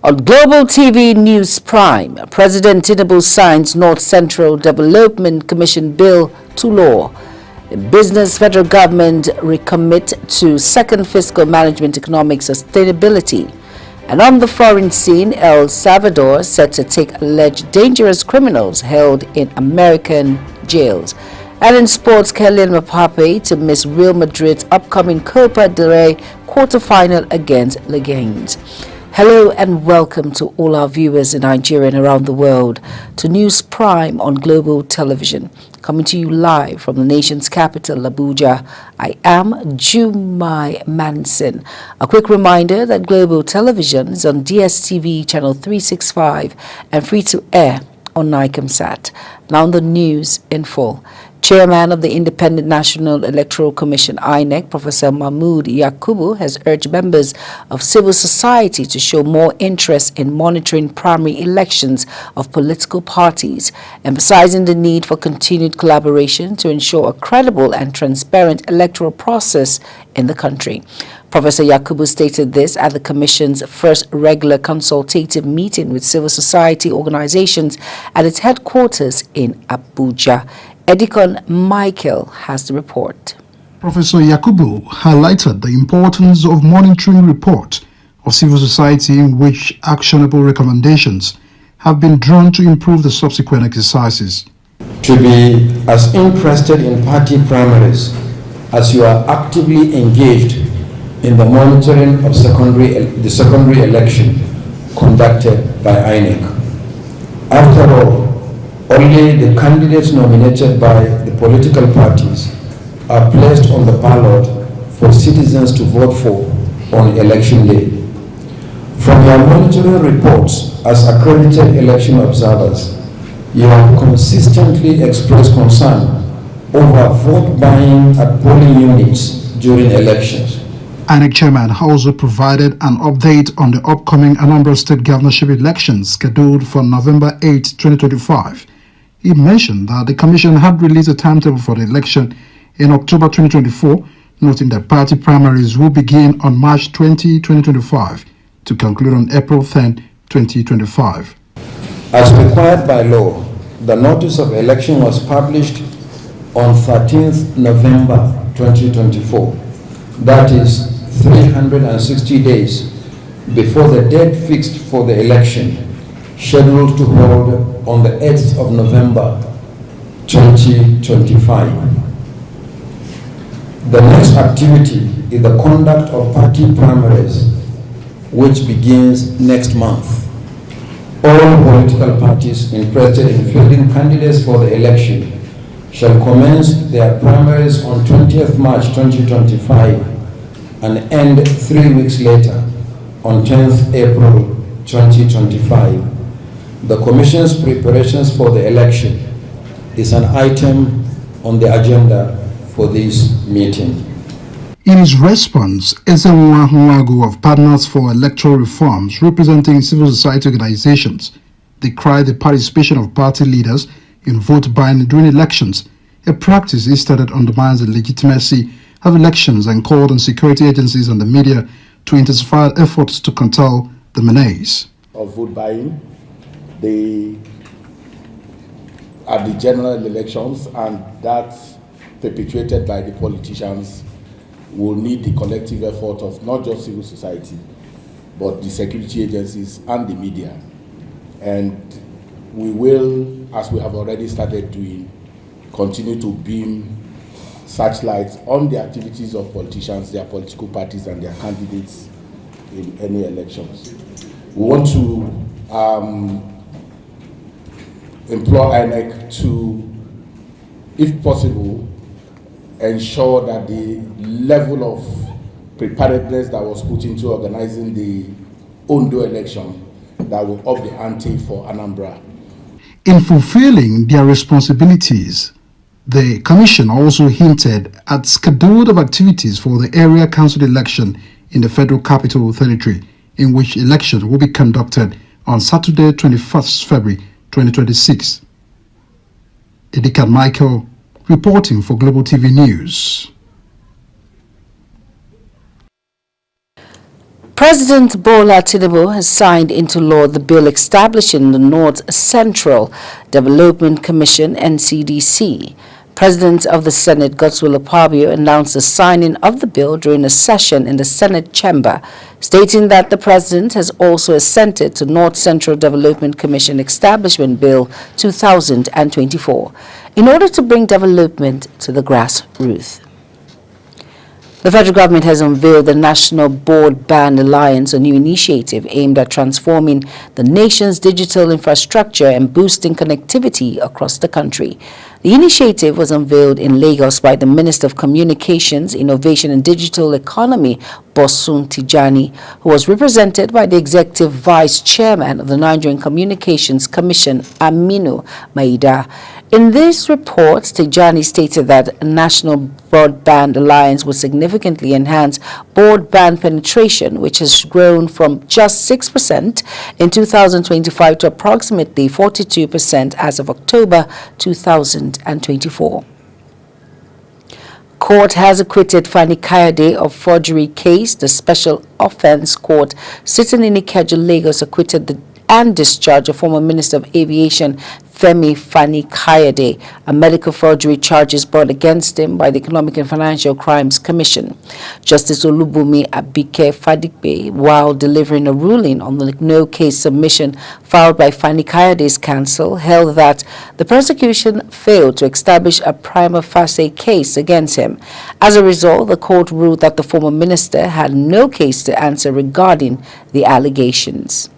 On Global TV News Prime, President Tinubu signs North Central Development Commission Bill to law. The business federal government recommit to second fiscal management economic sustainability. And on the foreign scene, El Salvador set to take alleged dangerous criminals held in American jails. And in sports, Kylian Mbappe to miss Real Madrid's upcoming Copa del Rey quarterfinal against Leganes. Hello and welcome to all our viewers in Nigeria and around the world to News Prime on Global Television. Coming to you live from the nation's capital, Abuja, I am Jumai Manson. A quick reminder that Global Television is on DSTV channel 365 and free to air on NICOMSAT. Now the news in full. Chairman of the Independent National Electoral Commission, INEC, Professor Mahmood Yakubu, has urged members of civil society to show more interest in monitoring primary elections of political parties, emphasizing the need for continued collaboration to ensure a credible and transparent electoral process in the country. Professor Yakubu stated this at the Commission's first regular consultative meeting with civil society organizations at its headquarters in Abuja. Edikon Michael has the report. Professor Yakubu highlighted the importance of monitoring report of civil society in which actionable recommendations have been drawn to improve the subsequent exercises. To be as interested in party primaries as you are actively engaged in the monitoring of the secondary election conducted by INEC. After all, only the candidates nominated by the political parties are placed on the ballot for citizens to vote for on election day. From your monitoring reports as accredited election observers, you have consistently expressed concern over vote buying at polling units during elections. INEC chairman also provided an update on the upcoming Anambra State governorship elections scheduled for November 8, 2025. He mentioned that the Commission had released a timetable for the election in October 2024, noting that party primaries will begin on March 20, 2025 to conclude on April 10, 2025. As required by law, the notice of election was published on 13th November 2024. That is 360 days before the date fixed for the election, scheduled to hold on the 8th of November 2025. The next activity is the conduct of party primaries, which begins next month. All political parties interested in fielding candidates for the election shall commence their primaries on 20th March 2025 and end 3 weeks later on 10th April 2025. The Commission's preparations for the election is an item on the agenda for this meeting. In his response, Ezenwa Nwagu of Partners for Electoral Reforms, representing civil society organizations, decried the participation of party leaders in vote buying during elections, a practice he stated undermines the legitimacy of elections, and called on security agencies and the media to intensify efforts to curtail the menace. Of vote buying at the general elections, and that's perpetuated by the politicians, will need the collective effort of not just civil society, but the security agencies and the media. And we will, as we have already started doing, continue to beam searchlights on the activities of politicians, their political parties, and their candidates in any elections. We want to implore INEC to, if possible, ensure that the level of preparedness that was put into organizing the Ondo election, that will up the ante for Anambra. In fulfilling their responsibilities, the Commission also hinted at schedule of activities for the area council election in the Federal Capital Territory, in which elections will be conducted on Saturday, 21st February 2026. Edikan Michael reporting for Global TV News. President Bola Tinubu has signed into law the bill establishing the North Central Development Commission (NCDC). President of the Senate, Godswill Akpabio, announced the signing of the bill during a session in the Senate chamber, stating that the president has also assented to North Central Development Commission Establishment Bill 2024 in order to bring development to the grassroots. The federal government has unveiled the National Broadband Alliance, a new initiative aimed at transforming the nation's digital infrastructure and boosting connectivity across the country. The initiative was unveiled in Lagos by the Minister of Communications, Innovation and Digital Economy, Bosun Tijani, who was represented by the Executive Vice Chairman of the Nigerian Communications Commission, Aminu Maida. In this report, Tijani stated that National Broadband Alliance would significantly enhance broadband penetration, which has grown from just 6% in 2025 to approximately 42% as of October 2024. Court has acquitted Fani Kayode of forgery case. The Special Offense Court sitting in Ikeja, Lagos, acquitted and discharged a former Minister of Aviation, Femi Fani Kayode, a medical forgery charges brought against him by the Economic and Financial Crimes Commission. Justice Olubumi Abike Fadigbe, while delivering a ruling on the no-case submission filed by Fani Kayode's counsel, held that the prosecution failed to establish a prima facie case against him. As a result, the court ruled that the former minister had no case to answer regarding the allegations.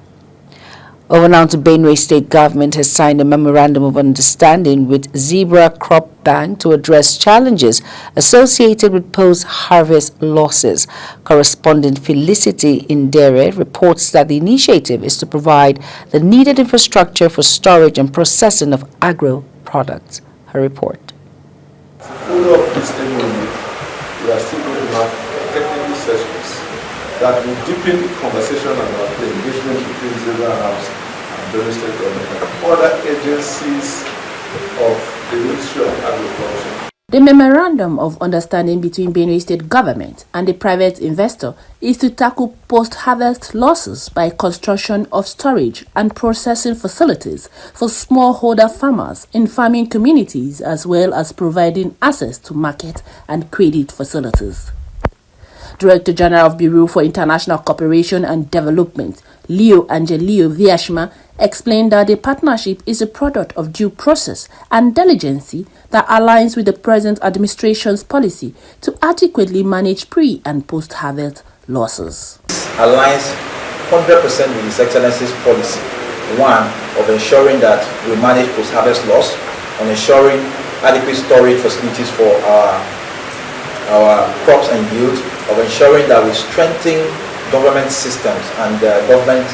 Over now to Benue State Government has signed a memorandum of understanding with Zebra Crop Bank to address challenges associated with post-harvest losses. Correspondent Felicity Indere reports that the initiative is to provide the needed infrastructure for storage and processing of agro products. Her report. Follow up this MOU, we are still going to have technical sessions that will deepen the conversation about the engagement between Zebra House and Benue State Government and other agencies of the Ministry of Agriculture. The Memorandum of Understanding between Benue State Government and the private investor is to tackle post-harvest losses by construction of storage and processing facilities for smallholder farmers in farming communities, as well as providing access to market and credit facilities. Director General of Bureau for International Cooperation and Development, Leo Angelio Viashma, explained that the partnership is a product of due process and diligence that aligns with the present administration's policy to adequately manage pre- and post-harvest losses. Aligns 100% with His Excellency's policy, one, of ensuring that we manage post-harvest loss, on ensuring adequate storage facilities for our crops and yield, of ensuring that we strengthen government systems and government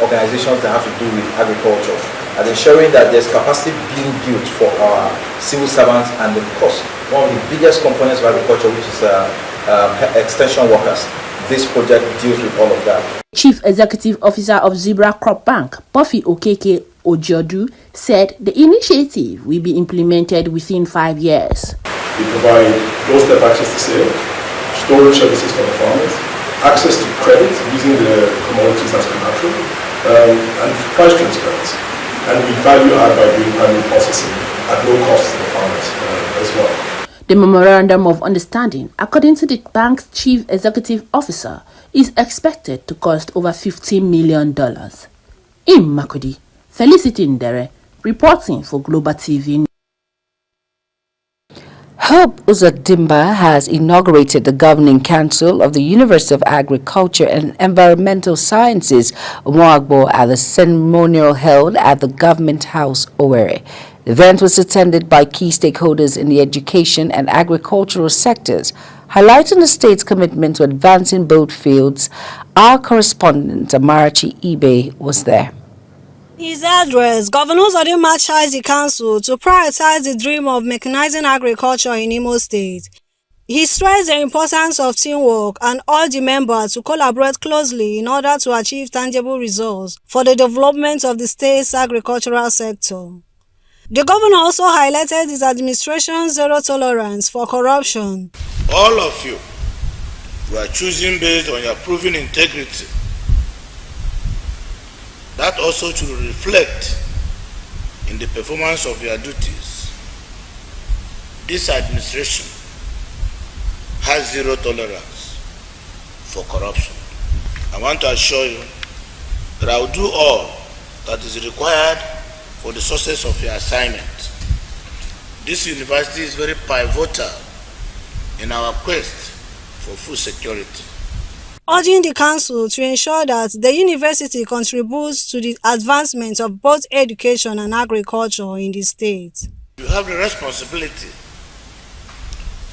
organizations that have to do with agriculture, and ensuring that there's capacity being built for our civil servants and, of course, one of the biggest components of agriculture, which is extension workers. This project deals with all of that. Chief Executive Officer of Zebra Crop Bank, Buffy Okeke Ojiodu, said the initiative will be implemented within 5 years. We provide doorstep access to sale, storage services for the farmers, access to credit using the commodities as collateral, and price transparency. And we value add by doing primary processing at low cost to the farmers as well. The Memorandum of Understanding, according to the bank's Chief Executive Officer, is expected to cost over $15 million. In Makurdi, Felicity Indere, reporting for Global TV. Hope Uzodimma has inaugurated the Governing Council of the University of Agriculture and Environmental Sciences, Nwagbo, at the ceremonial held at the Government House, Owerri. The event was attended by key stakeholders in the education and agricultural sectors, highlighting the state's commitment to advancing both fields. Our correspondent, Amarachi Ibe, was there. In his address, Governor Uzodimma charged the council to prioritize the dream of mechanizing agriculture in Imo State. He stressed the importance of teamwork and urged the members to collaborate closely in order to achieve tangible results for the development of the state's agricultural sector. The governor also highlighted his administration's zero tolerance for corruption. All of you You are choosing based on your proven integrity. That also should reflect in the performance of your duties. This administration has zero tolerance for corruption. I want to assure you that I will do all that is required for the success of your assignment. This university is very pivotal in our quest for food security. Urging the council to ensure that the university contributes to the advancement of both education and agriculture in the state. You have the responsibility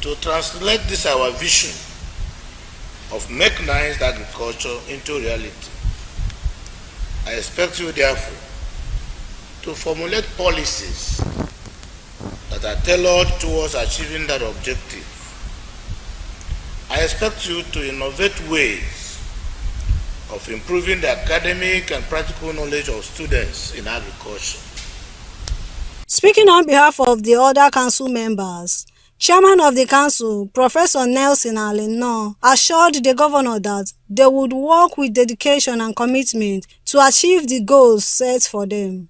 to translate this our vision of mechanized agriculture into reality. I expect you, therefore, to formulate policies that are tailored towards achieving that objective. I expect you to innovate ways of improving the academic and practical knowledge of students in agriculture. Speaking on behalf of the other council members, Chairman of the council, Professor Nelson Aleno, assured the governor that they would work with dedication and commitment to achieve the goals set for them.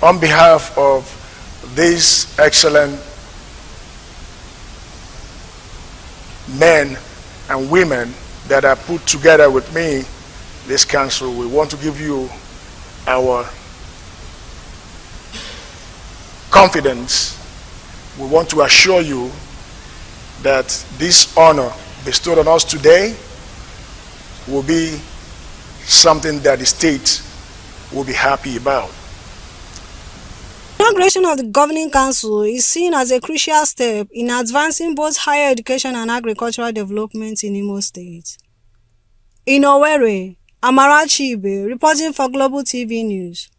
On behalf of these excellent men and women that are put together with me, this council, we want to give you our confidence. We want to assure you that this honor bestowed on us today will be something that the state will be happy about. The inauguration of the Governing Council is seen as a crucial step in advancing both higher education and agricultural development in Imo State. In Owerri, Amarachi Ibe reporting for Global TV News.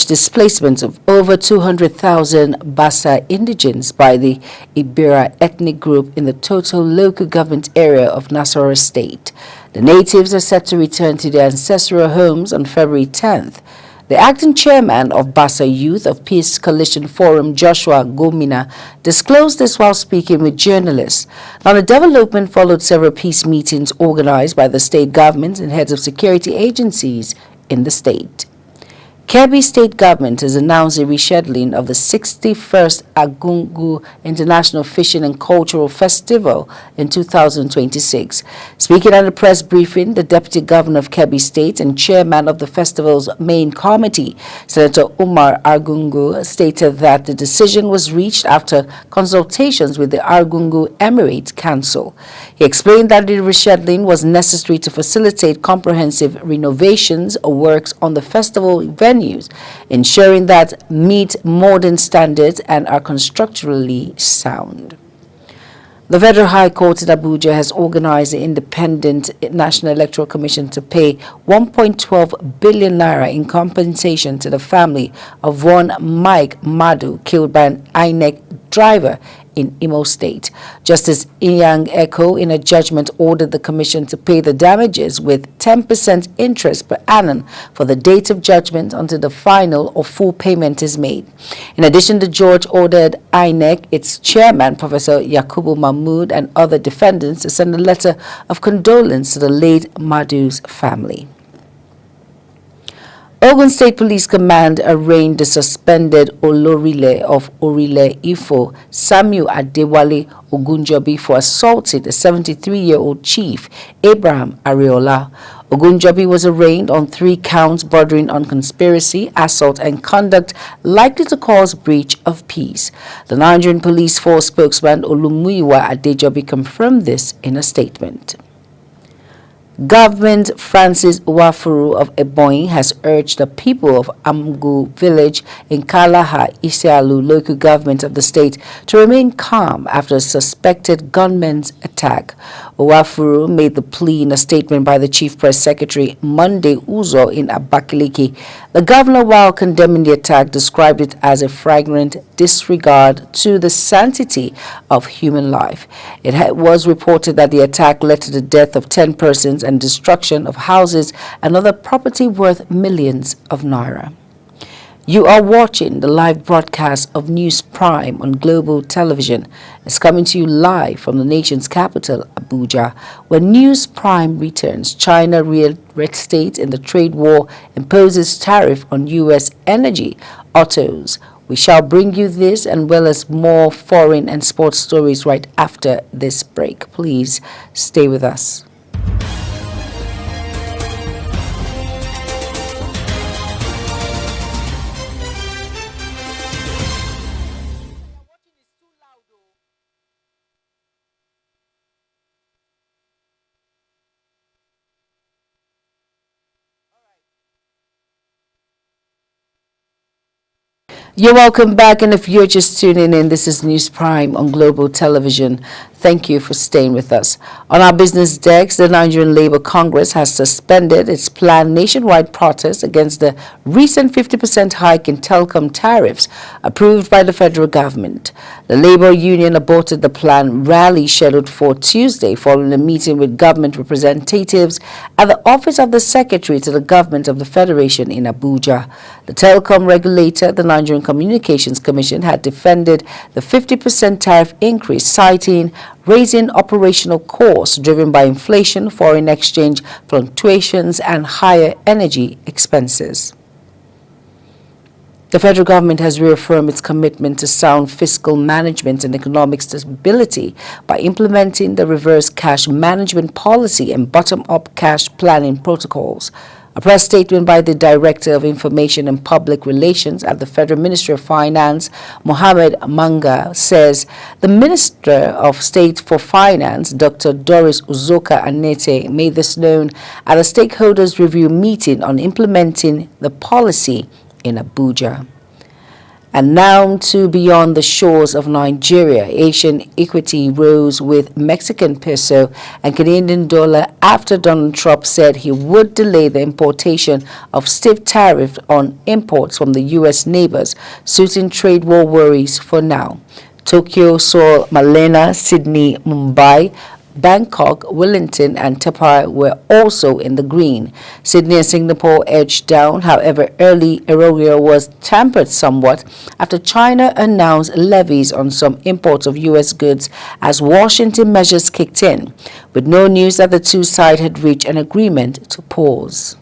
Displacement of over 200,000 Bassa indigents by the Ibira ethnic group in the total local government area of Nasarawa State. The natives are set to return to their ancestral homes on February 10th. The acting chairman of Bassa Youth of Peace Coalition Forum, Joshua Gomina, disclosed this while speaking with journalists. Now, the development followed several peace meetings organized by the state government and heads of security agencies in the state. Kebbi State Government has announced a rescheduling of the 61st Argungu International Fishing and Cultural Festival in 2026. Speaking at a press briefing, the Deputy Governor of Kebbi State and Chairman of the festival's main committee, Senator Umar Argungu, stated that the decision was reached after consultations with the Argungu Emirate Council. He explained that the rescheduling was necessary to facilitate comprehensive renovations or works on the festival venues, ensuring that meet modern standards and are constructurally sound. The Federal High Court in Abuja has organized the Independent National Electoral Commission to pay 1.12 billion naira in compensation to the family of one Mike Madu killed by an INEC driver in Imo State. Justice Inyang Eko, in a judgment, ordered the commission to pay the damages with 10% interest per annum for the date of judgment until the final or full payment is made. In addition, the judge ordered INEC, its chairman, Professor Yakubu Mahmood, and other defendants to send a letter of condolence to the late Madu's family. Ogun State Police Command arraigned the suspended Olorile of Orile Ifo, Samuel Adewale Ogunjobi, for assaulting a 73-year-old chief, Abraham Areola. Ogunjobi was arraigned on 3 counts bordering on conspiracy, assault, and conduct likely to cause breach of peace. The Nigerian Police Force spokesman Olumuyiwa Adejobi confirmed this in a statement. Government Francis Uwafuru of Ebonyi has urged the people of Amgu village in Kalaha, Isialu local government of the state to remain calm after a suspected gunman's attack. Uwafuru made the plea in a statement by the Chief Press Secretary Monday Uzo in Abakaliki. The governor, while condemning the attack, described it as a flagrant disregard to the sanctity of human life. It was reported that the attack led to the death of 10 persons and destruction of houses and other property worth millions of naira. You are watching the live broadcast of News Prime on Global Television. It's coming to you live from the nation's capital, Abuja, where News Prime returns. China reinstates in the trade war, imposes tariff on U.S. energy, autos. We shall bring you this and well as more foreign and sports stories right after this break. Please stay with us. You're welcome back, and if you're just tuning in, this is News Prime on Global Television. Thank you for staying with us. On our business desk, the Nigerian Labour Congress has suspended its planned nationwide protest against the recent 50% hike in telecom tariffs approved by the federal government. The Labour Union aborted the planned rally scheduled for Tuesday following a meeting with government representatives at the office of the Secretary to the Government of the Federation in Abuja. The telecom regulator, the Nigerian Communications Commission, had defended the 50% tariff increase, citing raising operational costs driven by inflation, foreign exchange fluctuations, and higher energy expenses. The federal government has reaffirmed its commitment to sound fiscal management and economic stability by implementing the reverse cash management policy and bottom-up cash planning protocols. A press statement by the Director of Information and Public Relations at the Federal Ministry of Finance, Mohammed Manga, says the Minister of State for Finance, Dr. Doris Uzoka Anete, made this known at a stakeholders review meeting on implementing the policy in Abuja. And now to beyond the shores of Nigeria. Asian equity rose with Mexican peso and Canadian dollar after Donald Trump said he would delay the importation of stiff tariffs on imports from the U.S. neighbors, suiting trade war worries for now. Tokyo, Seoul, Manila, Sydney, Mumbai, Bangkok, Wellington, and Taipei were also in the green. Sydney and Singapore edged down. However, early erosion was tempered somewhat after China announced levies on some imports of U.S. goods as Washington measures kicked in, with no news that the two sides had reached an agreement to pause.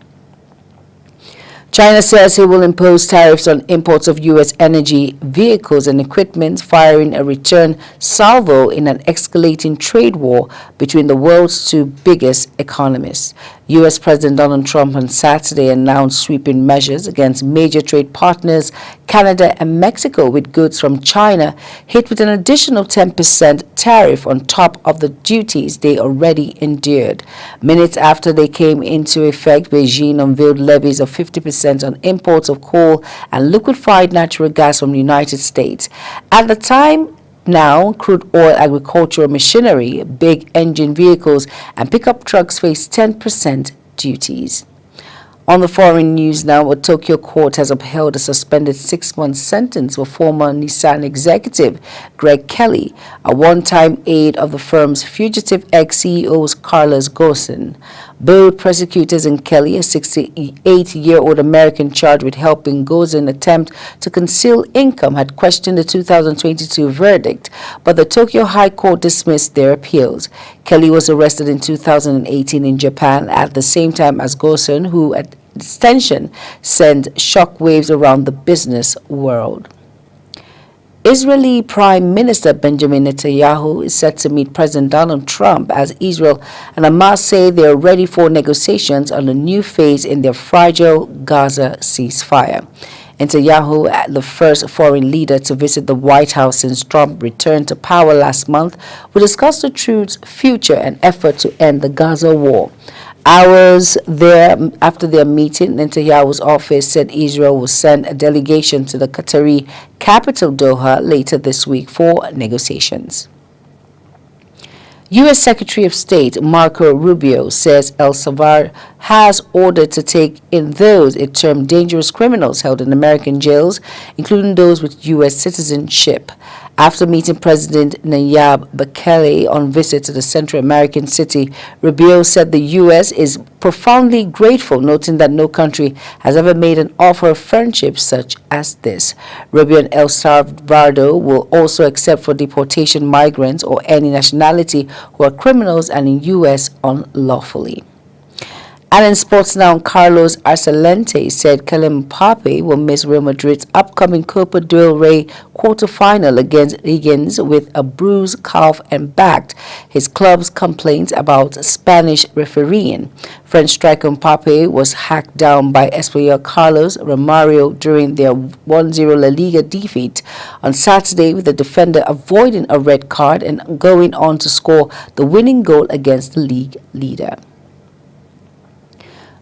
China says it will impose tariffs on imports of U.S. energy vehicles and equipment, firing a return salvo in an escalating trade war between the world's two biggest economies. U.S. President Donald Trump on Saturday announced sweeping measures against major trade partners, Canada and Mexico, with goods from China hit with an additional 10% tariff on top of the duties they already endured. Minutes after they came into effect, Beijing unveiled levies of 50% on imports of coal and liquefied natural gas from the United States. At the time, now, crude oil, agricultural machinery, big engine vehicles, and pickup trucks face 10% duties. On the foreign news now, a Tokyo court has upheld a suspended 6-month sentence for former Nissan executive Greg Kelly, a one-time aide of the firm's fugitive ex-CEO Carlos Ghosn. Both prosecutors and Kelly, a 68-year-old American charged with helping Ghosn attempt to conceal income, had questioned the 2022 verdict, but the Tokyo High Court dismissed their appeals. Kelly was arrested in 2018 in Japan at the same time as Ghosn, who at extension sent shockwaves around the business world. Israeli Prime Minister Benjamin Netanyahu is set to meet President Donald Trump as Israel and Hamas say they are ready for negotiations on a new phase in their fragile Gaza ceasefire. Netanyahu, the first foreign leader to visit the White House since Trump returned to power last month, will discuss the truth's future and effort to end the Gaza war. Hours there after their meeting, Netanyahu's office said Israel will send a delegation to the Qatari capital Doha later this week for negotiations. U.S. Secretary of State Marco Rubio says El Salvador has ordered to take in those it termed dangerous criminals held in American jails, including those with U.S. citizenship. After meeting President Nayib Bukele on visit to the Central American city, Rubio said the U.S. is profoundly grateful, noting that no country has ever made an offer of friendship such as this. Rubio and El Salvador will also accept for deportation migrants or any nationality who are criminals and in U.S. unlawfully. And in sports now, Carlos Arcelente said Kylian Mbappe will miss Real Madrid's upcoming Copa del Rey quarter-final against Higgins with a bruised calf and backed his club's complaints about Spanish refereeing. French striker Mbappe was hacked down by Espanyol Carlos Romario during their 1-0 La Liga defeat on Saturday, with the defender avoiding a red card and going on to score the winning goal against the league leader.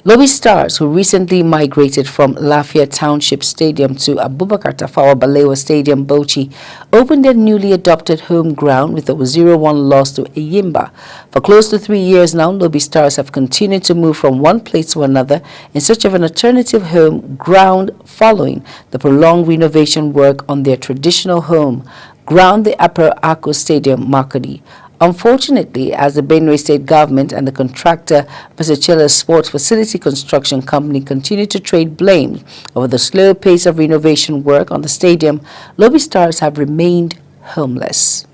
Lobby Stars, who recently migrated from Lafayette Township Stadium to Abubakar Tafawa Balewa Stadium, Bauchi, opened their newly adopted home ground with a 0-1 loss to Eyimba. For close to 3 years now, Lobby Stars have continued to move from one place to another in search of an alternative home ground following the prolonged renovation work on their traditional home ground, the Upper Ako Stadium, Makodi. Unfortunately, as the Benue State government and the contractor, Mr. Chela's Sports Facility Construction Company, continue to trade blame over the slow pace of renovation work on the stadium, Lobby Stars have remained homeless.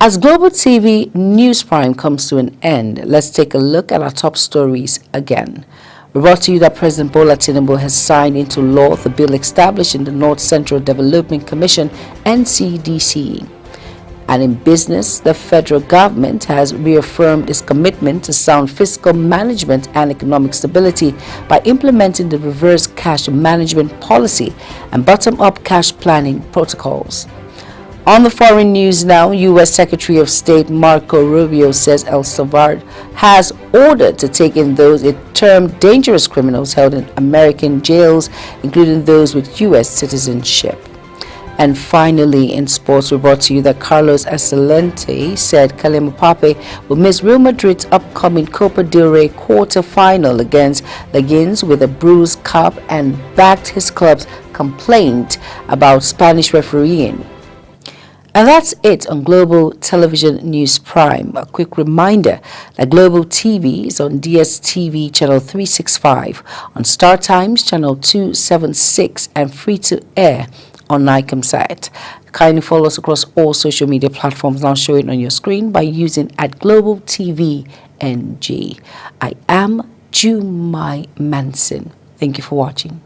As Global TV News Prime comes to an end, let's take a look at our top stories again. We brought to you that President Bola Tinubu has signed into law the bill establishing the North Central Development Commission, NCDC. And in business, the federal government has reaffirmed its commitment to sound fiscal management and economic stability by implementing the reverse cash management policy and bottom-up cash planning protocols. On the foreign news now, U.S. Secretary of State Marco Rubio says El Salvador has ordered to take in those it termed dangerous criminals held in American jails, including those with U.S. citizenship. And finally, in sports, we brought to you that Carlos Arcelente said Kylian Mbappe will miss Real Madrid's upcoming Copa del Rey quarter-final against Higgins with a bruised calf and backed his club's complaint about Spanish refereeing. And that's it on Global Television News Prime. A quick reminder that Global TV is on DSTV channel 365, on Star Times channel 276, and free to air on Nicom site. Kindly follow us across all social media platforms now showing on your screen by using @GlobalTVNG. I am Jumai Manson. Thank you for watching.